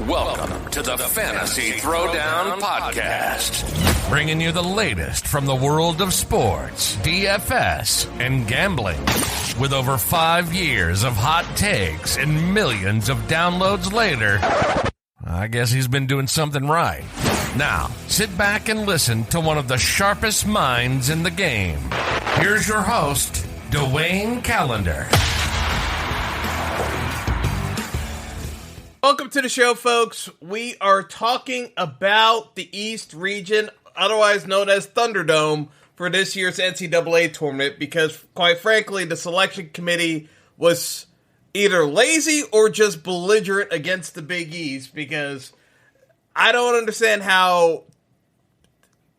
Welcome to the Fantasy Throwdown Podcast, bringing you the latest from the world of sports, DFS, and gambling. With over 5 years of hot takes and millions of downloads later, I guess he's been doing something right. Now, sit back and listen to one of the sharpest minds in the game. Here's your host, Dwayne Callender. Welcome to the show, folks. We are talking about the East region, otherwise known as Thunderdome, for this year's NCAA tournament because, quite frankly, the selection committee was either lazy or just belligerent against the Big East, because I don't understand how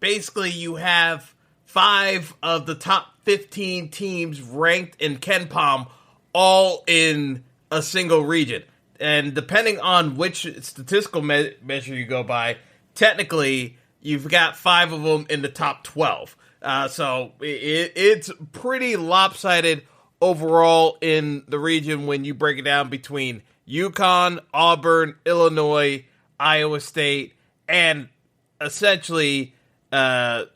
basically you have 5 of the top 15 teams ranked in KenPom all in a single region. And depending on which statistical measure you go by, technically, you've got 5 of them in the top 12. So it's pretty lopsided overall in the region when you break it down between UConn, Auburn, Illinois, Iowa State, and essentially San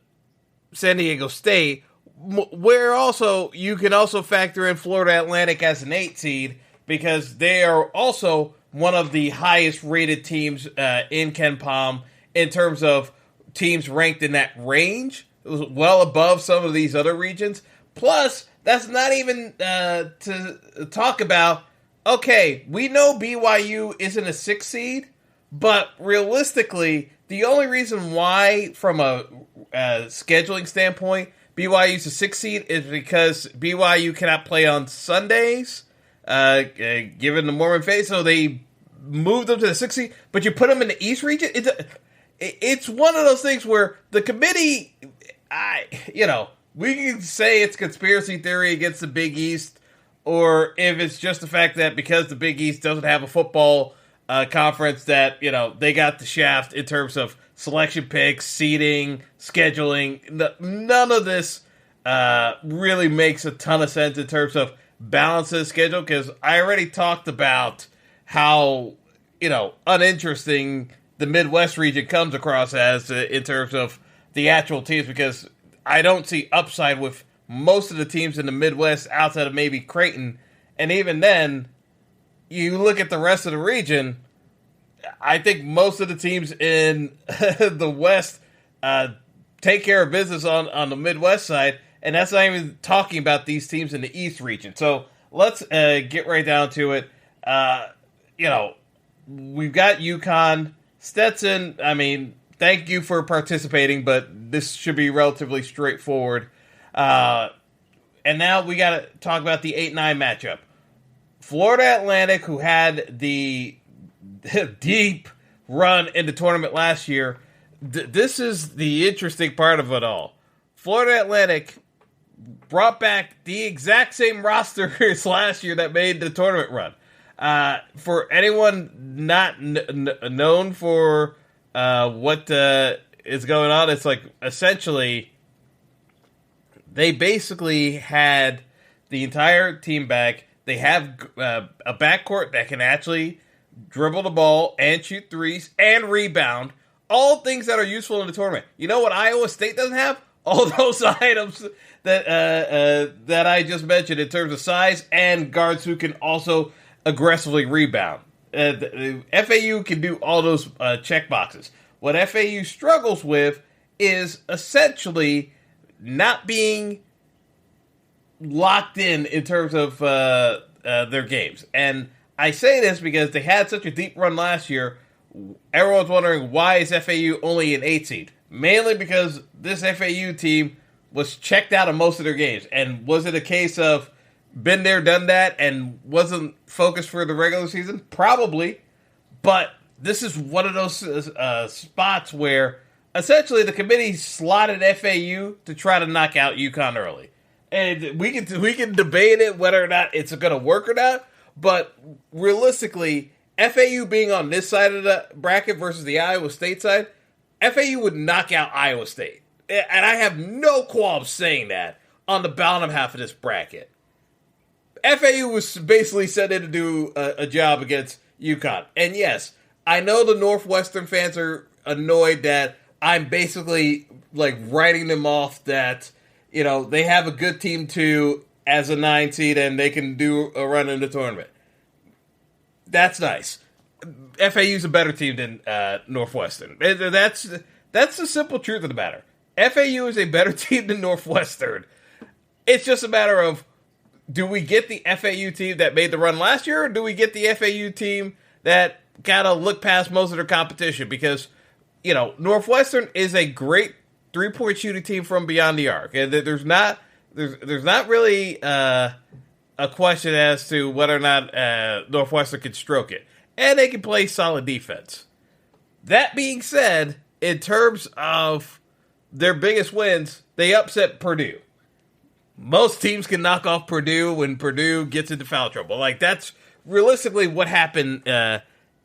Diego State, where also you can also factor in Florida Atlantic as an 8 seed, because they are also one of the highest rated teams in KenPom in terms of teams ranked in that range, well above some of these other regions. Plus, that's not even to talk about, okay, we know BYU isn't a 6 seed, but realistically, the only reason why, from a scheduling standpoint, BYU is a 6 seed is because BYU cannot play on Sundays, given the Mormon faith, so they moved them to the 6th seed, but you put them in the East region. It's one of those things where the committee, we can say it's conspiracy theory against the Big East, or if it's just the fact that because the Big East doesn't have a football conference, that they got the shaft in terms of selection picks, seeding, scheduling. None of this really makes a ton of sense in terms of balance the schedule, because I already talked about how uninteresting the Midwest region comes across as in terms of the actual teams, because I don't see upside with most of the teams in the Midwest outside of maybe Creighton, and even then you look at the rest of the region, I think most of the teams in the West take care of business on the Midwest side. And that's not even talking about these teams in the East region. So let's get right down to it. We've got UConn. Stetson, thank you for participating, but this should be relatively straightforward. And now we got to talk about the 8-9 matchup. Florida Atlantic, who had the deep run in the tournament last year, this is the interesting part of it all. Florida Atlantic brought back the exact same roster as last year that made the tournament run. For anyone not known for what is going on, it's like essentially they basically had the entire team back. They have a backcourt that can actually dribble the ball and shoot threes and rebound. All things that are useful in the tournament. You know what Iowa State doesn't have? All those items that I just mentioned in terms of size and guards who can also aggressively rebound. FAU can do all those check boxes. What FAU struggles with is essentially not being locked in terms of their games. And I say this because they had such a deep run last year. Everyone's wondering, why is FAU only an 8 seed? Mainly because this FAU team was checked out of most of their games. And was it a case of been there, done that, and wasn't focused for the regular season? Probably. But this is one of those spots where essentially the committee slotted FAU to try to knock out UConn early. And we can debate it whether or not it's going to work or not. But realistically, FAU being on this side of the bracket versus the Iowa State side, FAU would knock out Iowa State. And I have no qualms saying that on the bottom half of this bracket. FAU was basically set in to do a job against UConn. And yes, I know the Northwestern fans are annoyed that I'm basically like writing them off that, they have a good team too as a 9 seed and they can do a run in the tournament. That's nice. FAU's a better team than Northwestern. That's the simple truth of the matter. FAU is a better team than Northwestern. It's just a matter of, do we get the FAU team that made the run last year, or do we get the FAU team that gotta look past most of their competition? Because, Northwestern is a great 3-point shooting team from beyond the arc, and there's not really a question as to whether or not Northwestern can stroke it, and they can play solid defense. That being said, in terms of their biggest wins, they upset Purdue. Most teams can knock off Purdue when Purdue gets into foul trouble. Like, that's realistically what happened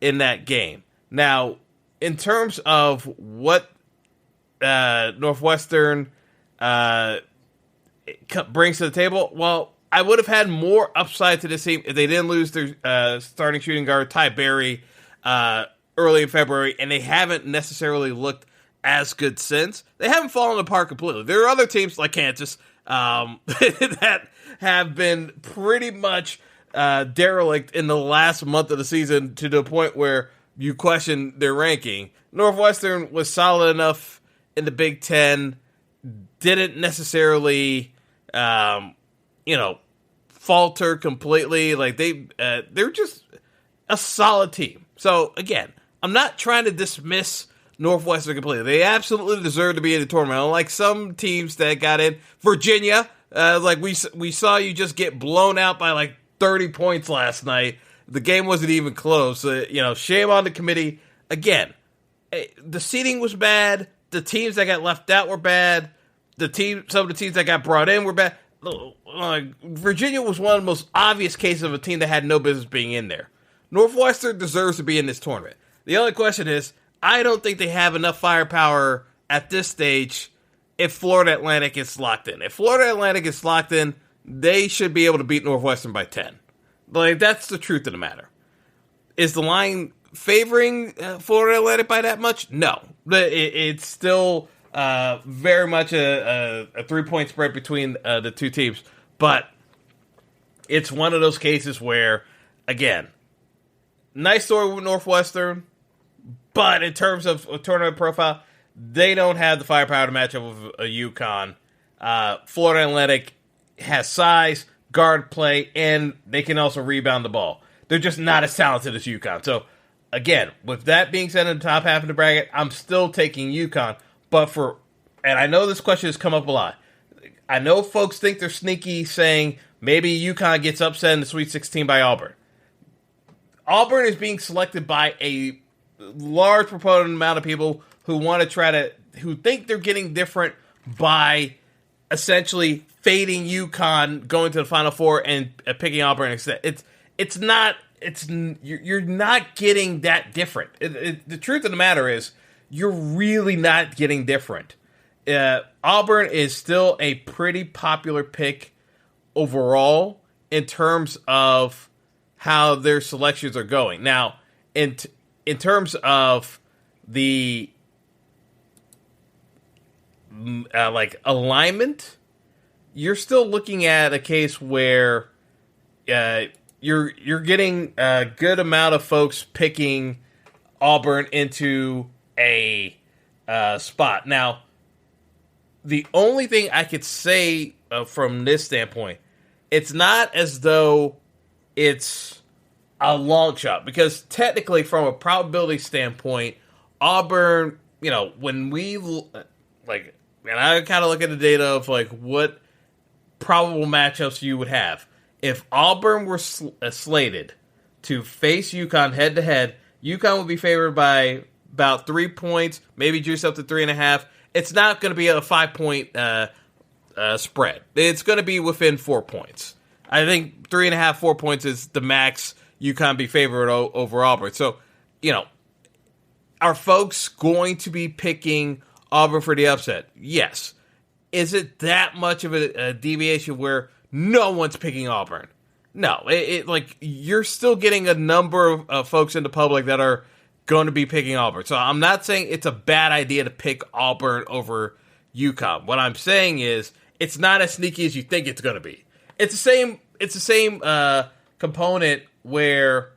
in that game. Now, in terms of what Northwestern brings to the table, well, I would have had more upside to this team if they didn't lose their starting shooting guard, Ty Berry, early in February, and they haven't necessarily looked as good since. They haven't fallen apart completely. There are other teams like Kansas that have been pretty much derelict in the last month of the season to the point where you question their ranking. Northwestern was solid enough in the Big Ten, didn't necessarily, falter completely. Like they're just a solid team. So again, I'm not trying to dismiss Northwestern completely. They absolutely deserve to be in the tournament. Unlike some teams that got in. Virginia, like we saw you just get blown out by like 30 points last night. The game wasn't even close. Shame on the committee. Again, the seeding was bad. The teams that got left out were bad. Some of the teams that got brought in were bad. Virginia was one of the most obvious cases of a team that had no business being in there. Northwestern deserves to be in this tournament. The only question is, I don't think they have enough firepower at this stage if Florida Atlantic is locked in. If Florida Atlantic is locked in, they should be able to beat Northwestern by 10. Like, that's the truth of the matter. Is the line favoring Florida Atlantic by that much? No. But it's still very much a 3-point spread between the two teams. But it's one of those cases where, again, nice story with Northwestern, but in terms of a tournament profile, they don't have the firepower to match up with a UConn. Florida Atlantic has size, guard play, and they can also rebound the ball. They're just not as talented as UConn. So, again, with that being said in the top half of the bracket, I'm still taking UConn. And I know this question has come up a lot. I know folks think they're sneaky saying maybe UConn gets upset in the Sweet 16 by Auburn. Auburn is being selected by a large proponent amount of people who who think they're getting different by essentially fading UConn, going to the Final Four, and picking Auburn instead. You're not getting that different. The truth of the matter is, you're really not getting different. Auburn is still a pretty popular pick overall in terms of how their selections are going. Now, in terms of the alignment, you're still looking at a case where you're getting a good amount of folks picking Auburn into a spot. Now, the only thing I could say from this standpoint, it's not as though it's a long shot, because technically from a probability standpoint, Auburn, when we and I kind of look at the data of what probable matchups you would have. If Auburn were slated to face UConn head to head, UConn would be favored by about 3 points, maybe juice up to 3.5. It's not going to be a 5-point spread. It's going to be within 4 points. I think 3.5, 4 points is the max UConn be favored over Auburn. So, are folks going to be picking Auburn for the upset? Yes. Is it that much of a deviation where no one's picking Auburn? No. You're still getting a number of folks in the public that are going to be picking Auburn. So I'm not saying it's a bad idea to pick Auburn over UConn. What I'm saying is it's not as sneaky as you think it's going to be. It's the same component where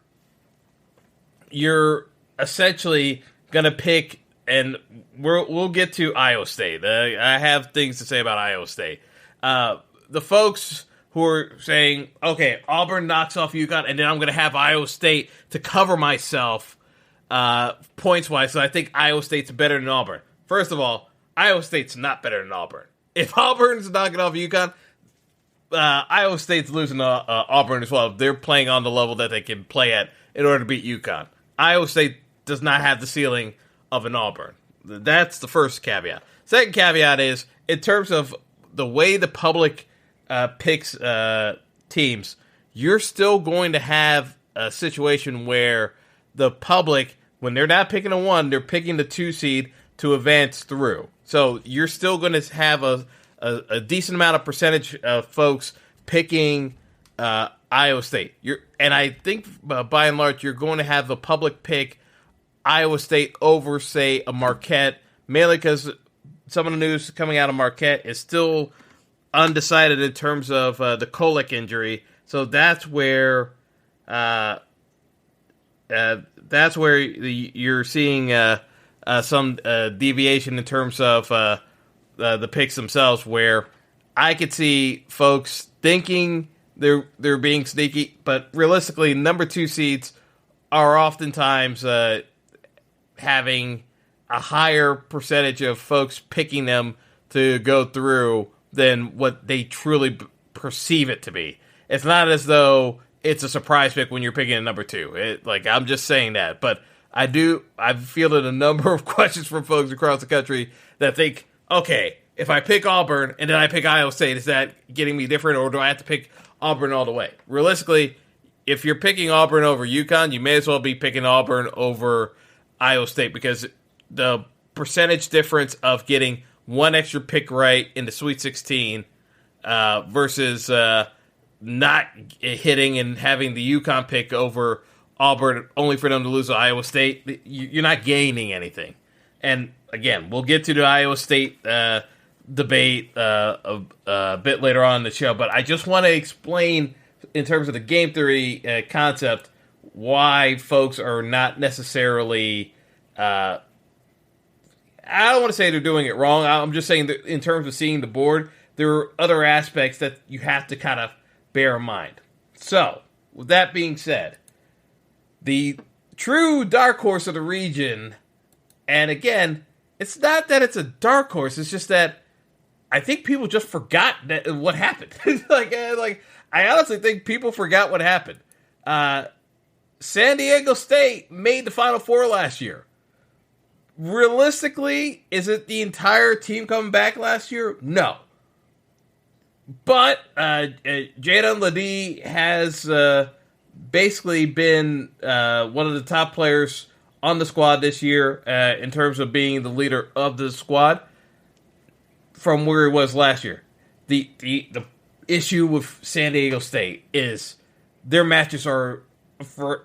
you're essentially going to pick, and we'll get to Iowa State. I have things to say about Iowa State. The folks who are saying, okay, Auburn knocks off UConn, and then I'm going to have Iowa State to cover myself points-wise, so I think Iowa State's better than Auburn. First of all, Iowa State's not better than Auburn. If Auburn's knocking off UConn, Iowa State's losing to Auburn as well. They're playing on the level that they can play at in order to beat UConn. Iowa State does not have the ceiling of an Auburn. That's the first caveat. Second caveat is, in terms of the way the public picks teams, you're still going to have a situation where the public, when they're not picking a 1, they're picking the 2 seed to advance through. So you're still going to have a decent amount of percentage of folks picking Iowa State. And I think by and large you're going to have the public pick Iowa State over, say, a Marquette, mainly because some of the news coming out of Marquette is still undecided in terms of the Kolek injury. So that's where you're seeing some deviation in terms of the picks themselves, where I could see folks thinking they're being sneaky, but realistically, number 2 seeds are oftentimes having a higher percentage of folks picking them to go through than what they truly perceive it to be. It's not as though it's a surprise pick when you're picking a number 2. I'm just saying that, but I've fielded a number of questions from folks across the country that think, okay, if I pick Auburn and then I pick Iowa State, is that getting me different, or do I have to pick Auburn all the way? Realistically, if you're picking Auburn over UConn, you may as well be picking Auburn over Iowa State, because the percentage difference of getting 1 extra pick right in the Sweet 16 versus not hitting and having the UConn pick over Auburn only for them to lose to Iowa State, you're not gaining anything. And again, we'll get to the Iowa State debate a bit later on in the show, but I just want to explain, in terms of the game theory concept, why folks are not necessarily I don't want to say they're doing it wrong. I'm just saying that in terms of seeing the board, there are other aspects that you have to kind of bear in mind. So, with that being said, the true dark horse of the region, and again, it's not that it's a dark horse, it's just that I think people just forgot what happened. I honestly think people forgot what happened. San Diego State made the Final Four last year. Realistically, is it the entire team coming back last year? No. But Jadon Ledee has basically been one of the top players on the squad this year in terms of being the leader of the squad from where he was last year. The issue with San Diego State is their matches are, for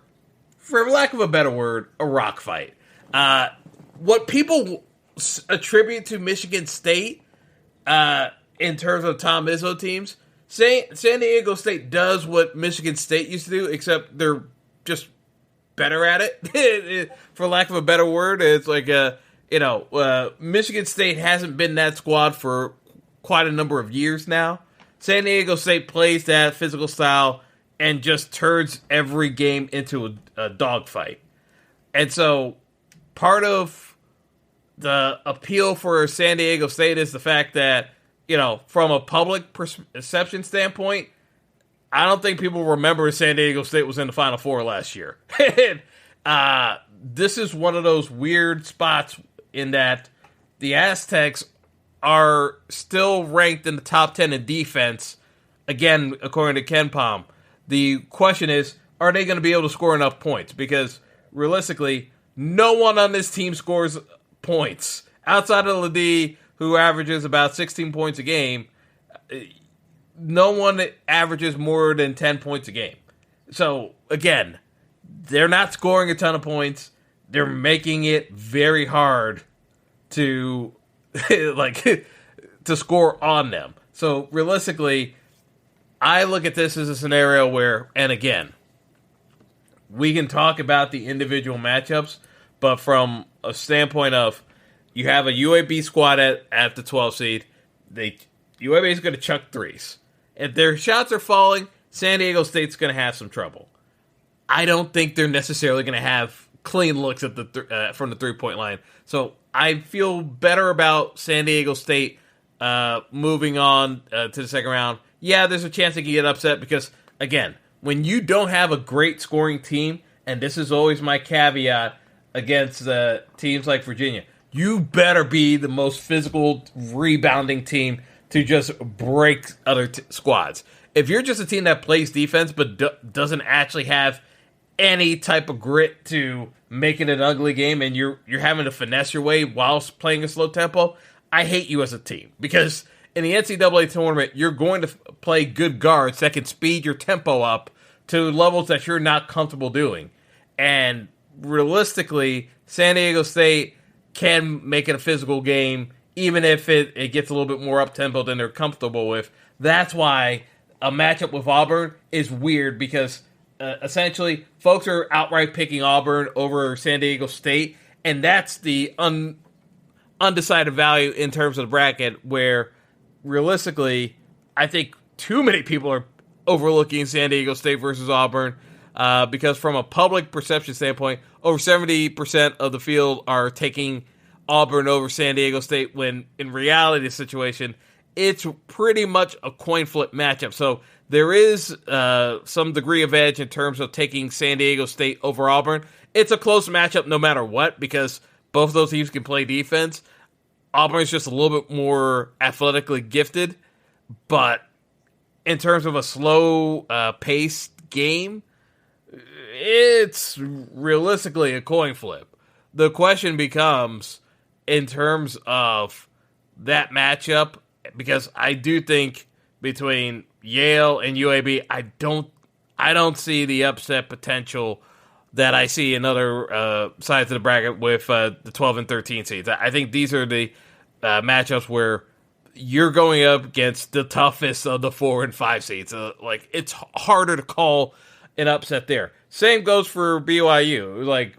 lack of a better word, a rock fight. What people attribute to Michigan State in terms of Tom Izzo teams, San Diego State does what Michigan State used to do, except they're just better at it. For lack of a better word, it's like Michigan State hasn't been that squad for quite a number of years now. San Diego State plays that physical style and just turns every game into a dogfight. And so part of the appeal for San Diego State is the fact that, from a public perception standpoint, I don't think people remember San Diego State was in the Final Four last year. This is one of those weird spots in that the Aztecs are still ranked in the top 10 in defense, again, according to Ken Palm. The question is, are they going to be able to score enough points? Because realistically, no one on this team scores points. Outside of Ledee, who averages about 16 points a game, no one averages more than 10 points a game. So, again, they're not scoring a ton of points. they're making it very hard to to score on them. So realistically, I look at this as a scenario where, and again, we can talk about the individual matchups, but from a standpoint of you have a UAB squad at the 12 seed, UAB is going to chuck threes. If their shots are falling, San Diego State's going to have some trouble. I don't think they're necessarily going to have clean looks at from the three-point line. So I feel better about San Diego State moving on to the second round. Yeah, there's a chance they can get upset because, again, when you don't have a great scoring team, and this is always my caveat against teams like Virginia, you better be the most physical rebounding team to just break other squads. If you're just a team that plays defense but doesn't actually have any type of grit to make it an ugly game and you're having to finesse your way whilst playing a slow tempo, I hate you as a team. Because in the NCAA tournament, you're going to play good guards that can speed your tempo up to levels that you're not comfortable doing. And realistically, San Diego State can make it a physical game, even if it gets a little bit more up-tempo than they're comfortable with. That's why a matchup with Auburn is weird, because essentially folks are outright picking Auburn over San Diego State, and that's the undecided value in terms of the bracket, where realistically I think too many people are overlooking San Diego State versus Auburn, because from a public perception standpoint, over 70% of the field are taking Auburn over San Diego State, when in reality the situation, it's pretty much a coin flip matchup. So there is some degree of edge in terms of taking San Diego State over Auburn. It's a close matchup no matter what, because both of those teams can play defense. Auburn's just a little bit more athletically gifted, but in terms of a slow paced game, it's realistically a coin flip. The question becomes, in terms of that matchup, because I do think between Yale and UAB, I don't see the upset potential that I see in other sides of the bracket with the 12 and 13 seeds. I think these are the matchups where you're going up against the toughest of the 4 and 5 seeds. It's harder to call an upset there. Same goes for BYU.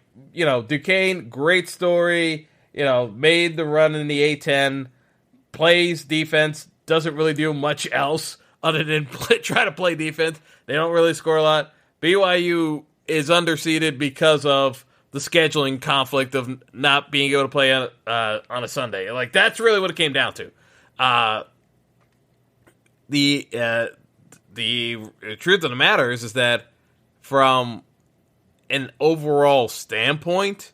Duquesne, great story. Made the run in the A-10, plays defense, doesn't really do much else other than try to play defense. They don't really score a lot. BYU is underseeded because of the scheduling conflict of not being able to play on a Sunday. That's really what it came down to. The truth of the matter is that from an overall standpoint,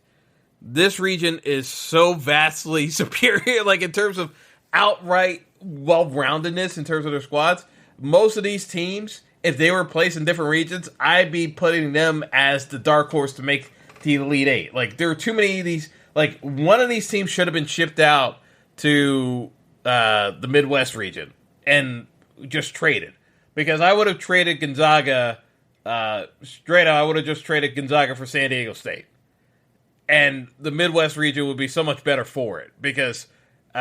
this region is so vastly superior, in terms of outright well-roundedness in terms of their squads. Most of these teams, if they were placed in different regions, I'd be putting them as the dark horse to make the Elite Eight. There are too many of these. One of these teams should have been shipped out to the Midwest region and just traded. Because I would have traded Gonzaga straight up. I would have just traded Gonzaga for San Diego State. And the Midwest region would be so much better for it, because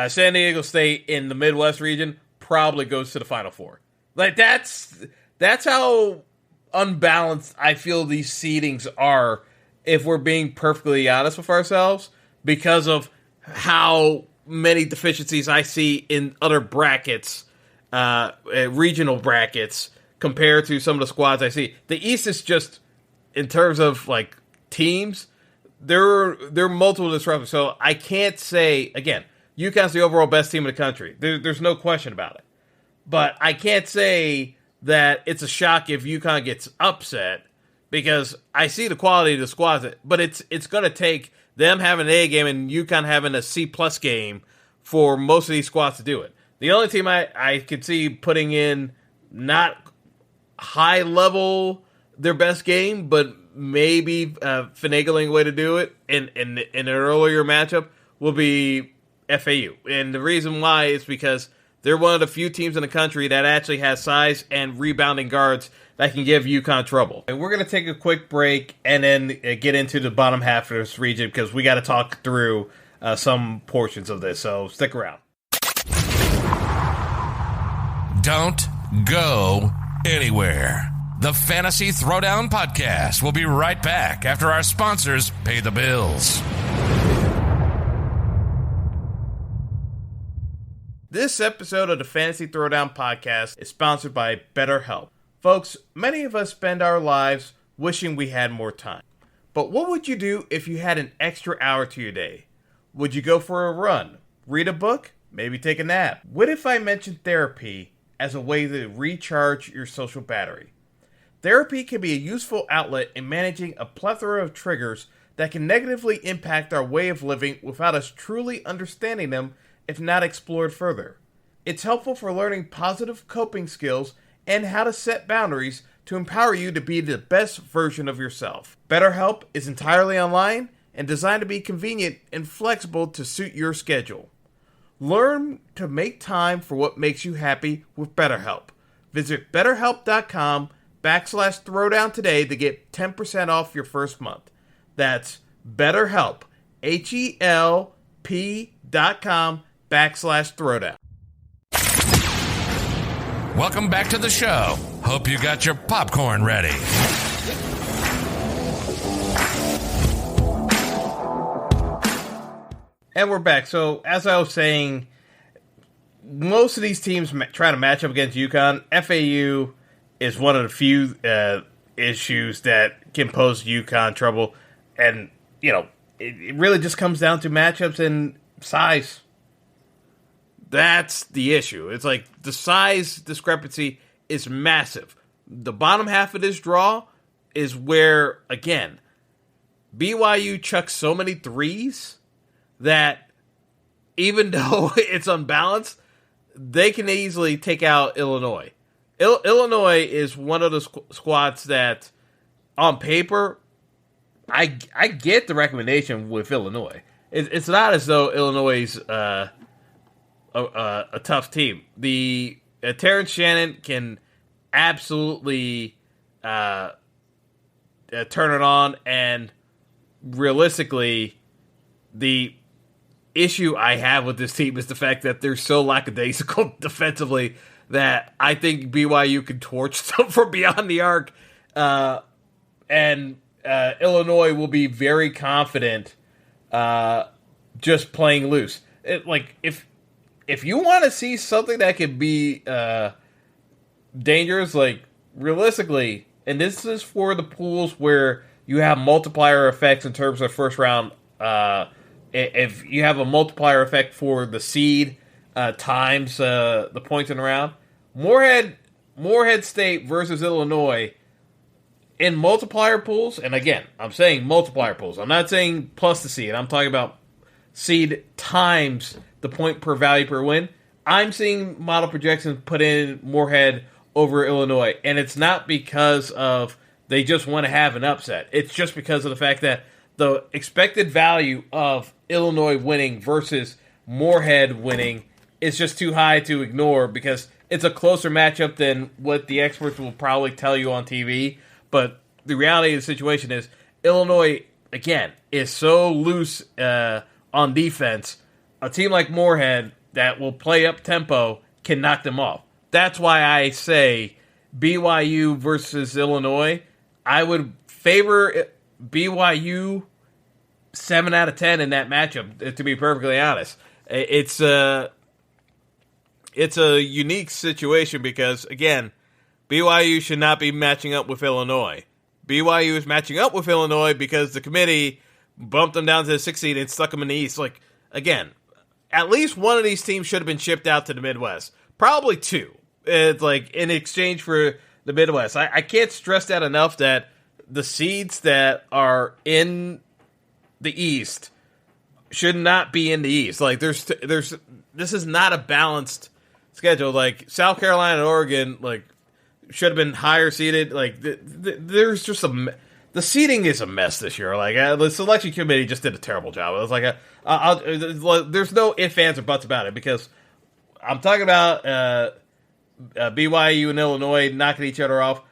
San Diego State in the Midwest region probably goes to the Final Four. That's how unbalanced I feel these seedings are, if we're being perfectly honest with ourselves, because of how many deficiencies I see in other brackets, regional brackets, compared to some of the squads I see. The East is just, in terms of teams, there are multiple disruptions. So I can't say, again, UConn's the overall best team in the country. There's no question about it. But I can't say that it's a shock if UConn gets upset, because I see the quality of the squads. But it's going to take them having an A game and UConn having a C+ game for most of these squads to do it. The only team I could see putting in not high level their best game, but maybe finagling a way to do it in an earlier matchup will be FAU. And the reason why is because they're one of the few teams in the country that actually has size and rebounding guards that can give UConn trouble. And we're going to take a quick break and then get into the bottom half of this region because we got to talk through some portions of this. So stick around. Don't go anywhere. The Fantasy Throwdown Podcast will be right back after our sponsors pay the bills. This episode of the Fantasy Throwdown Podcast is sponsored by BetterHelp. Folks, many of us spend our lives wishing we had more time. But what would you do if you had an extra hour to your day? Would you go for a run, read a book, maybe take a nap? What if I mentioned therapy as a way to recharge your social battery? Therapy can be a useful outlet in managing a plethora of triggers that can negatively impact our way of living without us truly understanding them if not explored further. It's helpful for learning positive coping skills and how to set boundaries to empower you to be the best version of yourself. BetterHelp is entirely online and designed to be convenient and flexible to suit your schedule. Learn to make time for what makes you happy with BetterHelp. Visit BetterHelp.com/throwdown today to get 10% off your first month. That's BetterHelp, HELP.com/throwdown. Welcome back to the show. Hope you got your popcorn ready. And we're back. So, as I was saying, most of these teams try to match up against UConn. FAU is one of the few issues that can pose UConn trouble. And, it really just comes down to matchups and size. That's the issue. It's like the size discrepancy is massive. The bottom half of this draw is where, again, BYU chucks so many threes that even though it's unbalanced, they can easily take out Illinois. Illinois is one of the squads that, on paper, I get the recommendation with Illinois. It's not as though Illinois is a tough team. The Terrence Shannon can absolutely turn it on, and realistically, the issue I have with this team is the fact that they're so lackadaisical defensively that I think BYU can torch them from beyond the arc, and Illinois will be very confident just playing loose. If you want to see something that could be dangerous, realistically, and this is for the pools where you have multiplier effects in terms of first round. If you have a multiplier effect for the seed times the points in the round, Morehead State versus Illinois in multiplier pools, and again, I'm saying multiplier pools. I'm not saying plus the seed. I'm talking about seed times the point per value per win. I'm seeing model projections put in Morehead over Illinois, and it's not because of they just want to have an upset. It's just because of the fact that the expected value of Illinois winning versus Morehead winning is just too high to ignore because it's a closer matchup than what the experts will probably tell you on TV. But the reality of the situation is Illinois, again, is so loose on defense. A team like Morehead that will play up tempo can knock them off. That's why I say BYU versus Illinois. I would favor BYU 7 out of 10 in that matchup, to be perfectly honest. It's a unique situation because, again, BYU should not be matching up with Illinois. BYU is matching up with Illinois because the committee bumped them down to the 6th seed and stuck them in the East. Again, at least one of these teams should have been shipped out to the Midwest. Probably two. It's in exchange for the Midwest. I can't stress that enough that the seeds that are in the East should not be in the East. This is not a balanced schedule. South Carolina and Oregon, should have been higher seeded. There's just the seeding is a mess this year. The selection committee just did a terrible job. It was there's no ifs, ands, or buts about it because I'm talking about BYU and Illinois knocking each other off.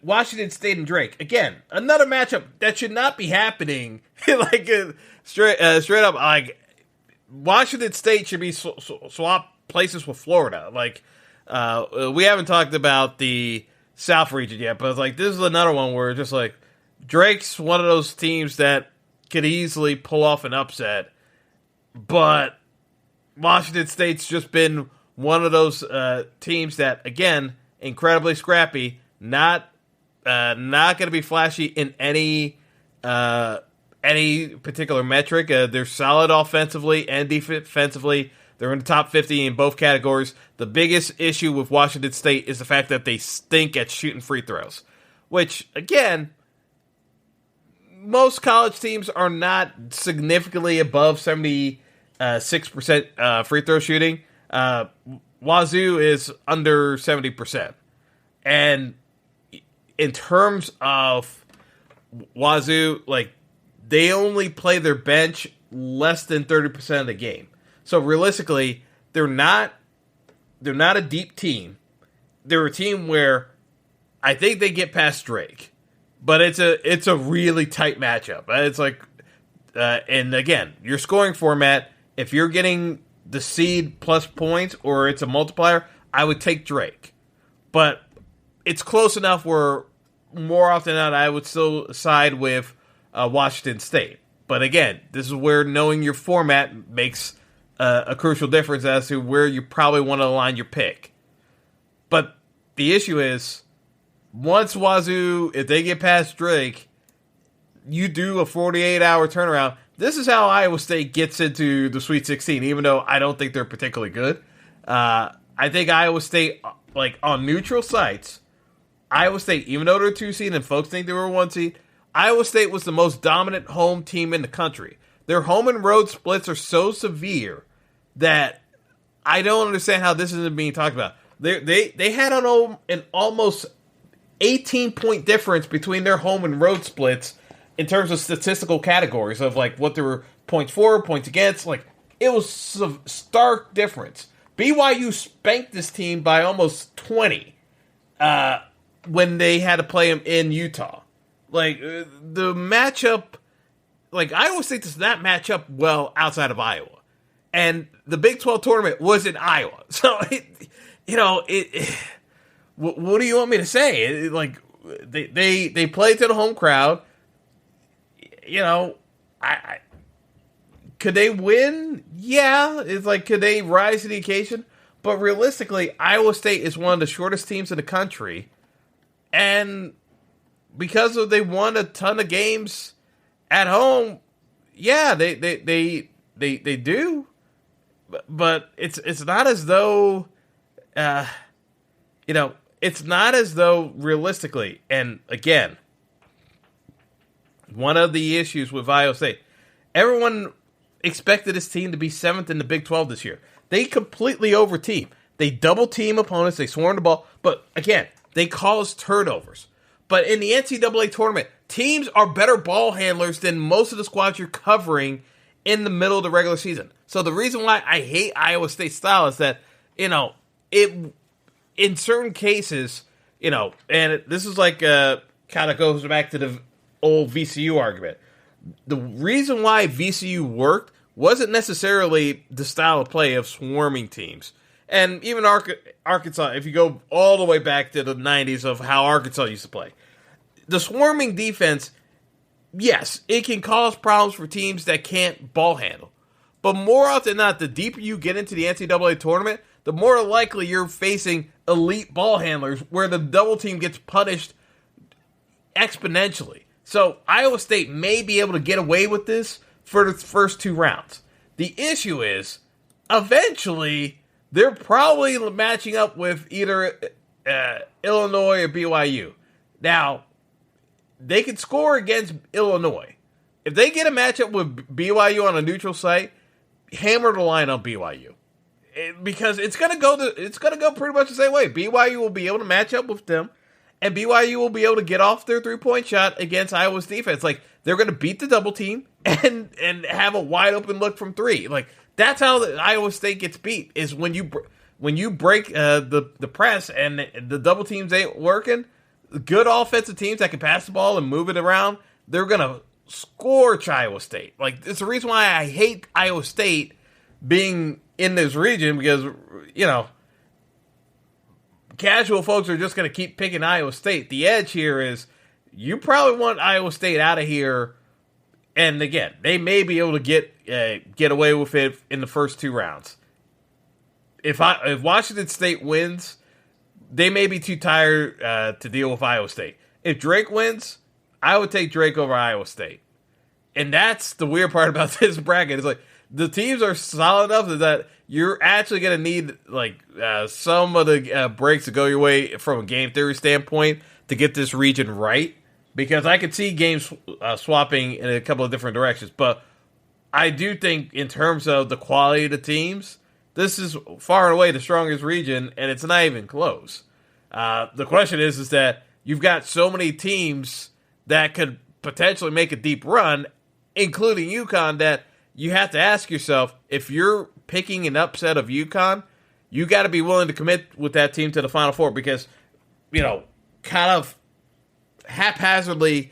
Washington State and Drake. Again, another matchup that should not be happening. Straight up, like Washington State should be swap places with Florida. Like we haven't talked about the South region yet, but it's like this is another one where just like Drake's one of those teams that could easily pull off an upset, but Washington State's just been one of those teams that, again, incredibly scrappy, not going to be flashy in any particular metric. They're solid offensively and defensively. They're in the top 50 in both categories. The biggest issue with Washington State is the fact that they stink at shooting free throws, which, again, most college teams are not significantly above 76% free throw shooting. Wazoo is under 70%. And in terms of Wazoo, like, they only play their bench less than 30% of the game. So realistically, they're not a deep team. They're a team where I think they get past Drake. But it's a really tight matchup. It's like, and again, your scoring format, if you're getting the seed plus points or it's a multiplier, I would take Drake. But it's close enough where more often than not, I would still side with Washington State. But again, this is where knowing your format makes a crucial difference as to where you probably want to align your pick. But the issue is, once Wazoo, if they get past Drake, you do a 48-hour turnaround. This is how Iowa State gets into the Sweet 16, even though I don't think they're particularly good. I think Iowa State, like on neutral sites, Iowa State, even though they're 2 seed and folks think they were 1 seed, Iowa State was the most dominant home team in the country. Their home and road splits are so severe that I don't understand how this isn't being talked about. They had an almost 18-point difference between their home and road splits in terms of statistical categories of like what there were points for, points against. Like, it was a stark difference. BYU spanked this team by almost 20 when they had to play them in Utah. Like, the matchup, like, Iowa State does not match up well outside of Iowa. And the Big 12 tournament was in Iowa. So, what do you want me to say? They played to the home crowd. Could they win? Yeah. It's like, could they rise to the occasion? But realistically, Iowa State is one of the shortest teams in the country. And because they won a ton of games at home, yeah, they do. But it's not as though, it's not as though realistically, and again, one of the issues with Iowa State, everyone expected this team to be 7th in the Big 12 this year. They completely over-team. They double-team opponents, they swarm the ball, but again, they cause turnovers. But in the NCAA tournament, teams are better ball handlers than most of the squads you're covering in the middle of the regular season. So the reason why I hate Iowa State style is that, it in certain cases, and this is like kind of goes back to the old VCU argument. The reason why VCU worked wasn't necessarily the style of play of swarming teams. And even Arkansas, if you go all the way back to the 90s of how Arkansas used to play, the swarming defense, yes, it can cause problems for teams that can't ball handle. But more often than not, the deeper you get into the NCAA tournament, the more likely you're facing elite ball handlers where the double team gets punished exponentially. So Iowa State may be able to get away with this for the first 2 rounds. The issue is, eventually, they're probably matching up with either Illinois or BYU. Now, they could score against Illinois. If they get a matchup with BYU on a neutral site, hammer the line on BYU. Because it's gonna go pretty much the same way. BYU will be able to match up with them, and BYU will be able to get off their 3-point shot against Iowa's defense. Like, they're gonna beat the double team and have a wide open look from 3. Like, that's how the Iowa State gets beat, is when you break the press and the double teams ain't working. good offensive teams that can pass the ball and move it around, they're going to scorch Iowa State. Like, it's the reason why I hate Iowa State being in this region, because, casual folks are just going to keep picking Iowa State. The edge here is you probably want Iowa State out of here, and again, they may be able to get away with it in the first 2 rounds. If Washington State wins, they may be too tired to deal with Iowa State. If Drake wins, I would take Drake over Iowa State. And that's the weird part about this bracket. It's like the teams are solid enough that you're actually going to need some of the breaks to go your way from a game theory standpoint to get this region right. Because I could see games swapping in a couple of different directions. But I do think in terms of the quality of the teams, this is far and away the strongest region, and it's not even close. The question is that you've got so many teams that could potentially make a deep run, including UConn, that you have to ask yourself, if you're picking an upset of UConn, you got to be willing to commit with that team to the Final Four, because, kind of haphazardly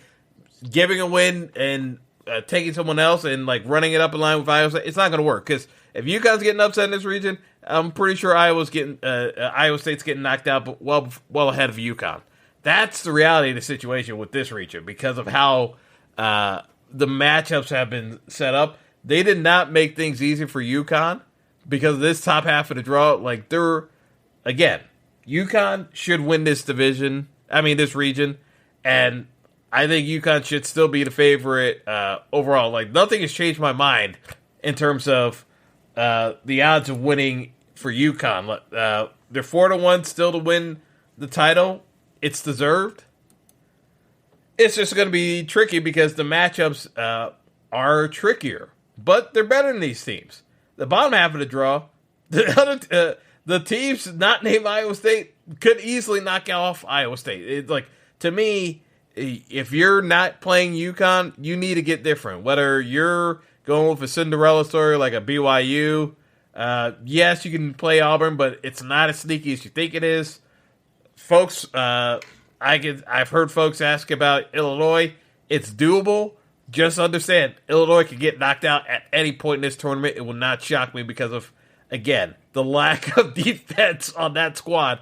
giving a win and taking someone else and running it up in line with Iowa State, it's not going to work. Because if UConn's getting upset in this region, I'm pretty sure Iowa State's getting knocked out, but well ahead of UConn. That's the reality of the situation with this region because of how the matchups have been set up. They did not make things easy for UConn because of this top half of the draw. UConn should win this region, and I think UConn should still be the favorite overall. Nothing has changed my mind in terms of the odds of winning for UConn. They're 4-1 still to win the title. It's deserved. It's just going to be tricky because the matchups are trickier, but they're better than these teams. The bottom half of the draw, the teams not named Iowa State could easily knock off Iowa State. To me, if you're not playing UConn, you need to get different. Whether you're going with a Cinderella story like a BYU, yes, you can play Auburn, but it's not as sneaky as you think it is. Folks, I've heard folks ask about Illinois. It's doable. Just understand, Illinois could get knocked out at any point in this tournament. It will not shock me because of, again, the lack of defense on that squad.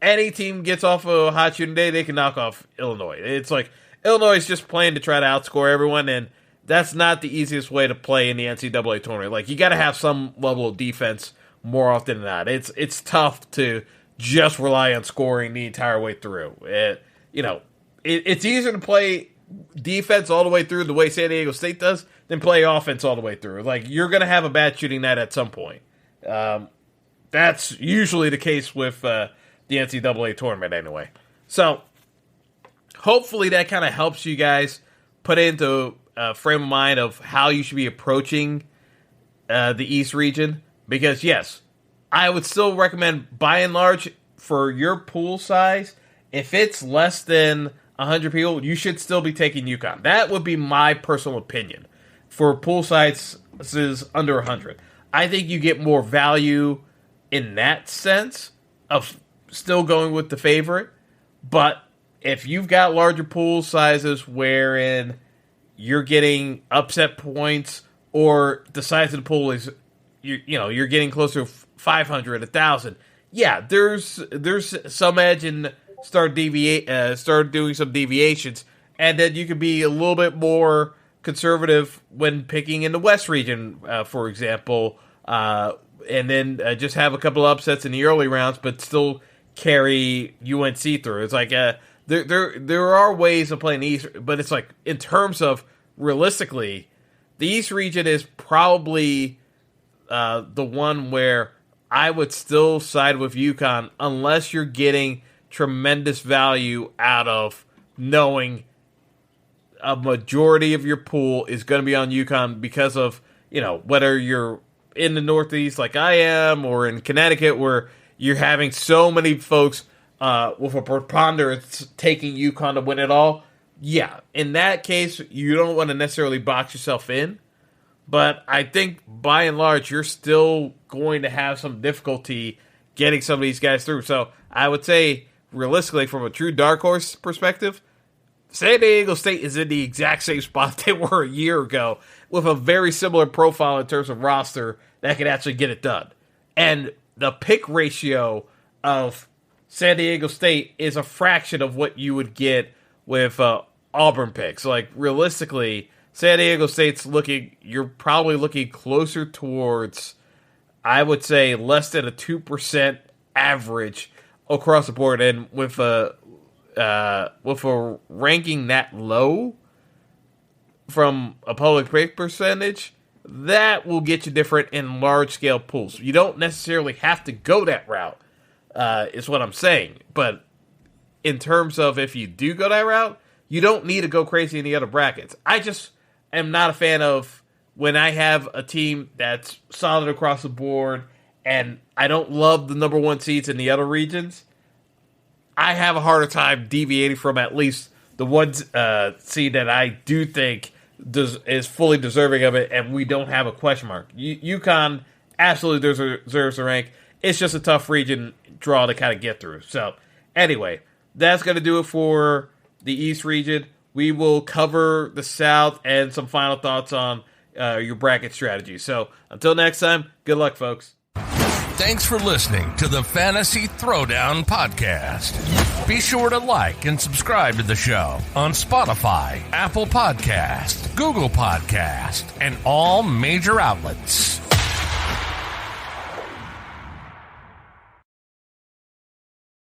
Any team gets off a hot shooting day, they can knock off Illinois. It's like Illinois is just playing to try to outscore everyone, and that's not the easiest way to play in the NCAA tournament. You got to have some level of defense more often than not. It's tough to just rely on scoring the entire way through. It's easier to play defense all the way through the way San Diego State does than play offense all the way through. You're going to have a bad shooting night at some point. That's usually the case with the NCAA tournament anyway. So hopefully that kind of helps you guys put into a frame of mind of how you should be approaching the East region. Because, yes, I would still recommend, by and large, for your pool size, if it's less than 100 people, you should still be taking UConn. That would be my personal opinion. For pool sizes under 100, I think you get more value in that sense of still going with the favorite. But if you've got larger pool sizes wherein you're getting upset points, or the size of the pool is, you're getting closer to 500, 1,000. Yeah, there's some edge in start doing some deviations, and then you can be a little bit more conservative when picking in the West region, for example, and then just have a couple of upsets in the early rounds, but still carry UNC through. It's there are ways of playing the East, but it's in terms of realistically, the East region is probably the one where I would still side with UConn unless you're getting tremendous value out of knowing a majority of your pool is going to be on UConn because of, whether you're in the Northeast like I am or in Connecticut where you're having so many folks with a preponderance taking UConn to win it all. Yeah, in that case, you don't want to necessarily box yourself in. But I think, by and large, you're still going to have some difficulty getting some of these guys through. So I would say, realistically, from a true dark horse perspective, San Diego State is in the exact same spot they were a year ago with a very similar profile in terms of roster that can actually get it done. And the pick ratio of San Diego State is a fraction of what you would get with Auburn picks. Like, realistically, San Diego State's you're probably looking closer towards, I would say, less than a 2% average across the board. And with a ranking that low from a public pick percentage, that will get you different in large-scale pools. You don't necessarily have to go that route, is what I'm saying. But in terms of if you do go that route, you don't need to go crazy in the other brackets. I just am not a fan of when I have a team that's solid across the board and I don't love the number one seeds in the other regions. I have a harder time deviating from at least the one seed that I do think is fully deserving of it, and we don't have a question mark. UConn absolutely deserves a rank. It's just a tough region draw to kind of get through. So, anyway, that's going to do it for the East region. We will cover the South and some final thoughts on your bracket strategy. So, until next time, good luck, folks. Thanks for listening to the Fantasy Throwdown podcast. Be sure to like and subscribe to the show on Spotify, Apple Podcast, Google Podcast, and all major outlets.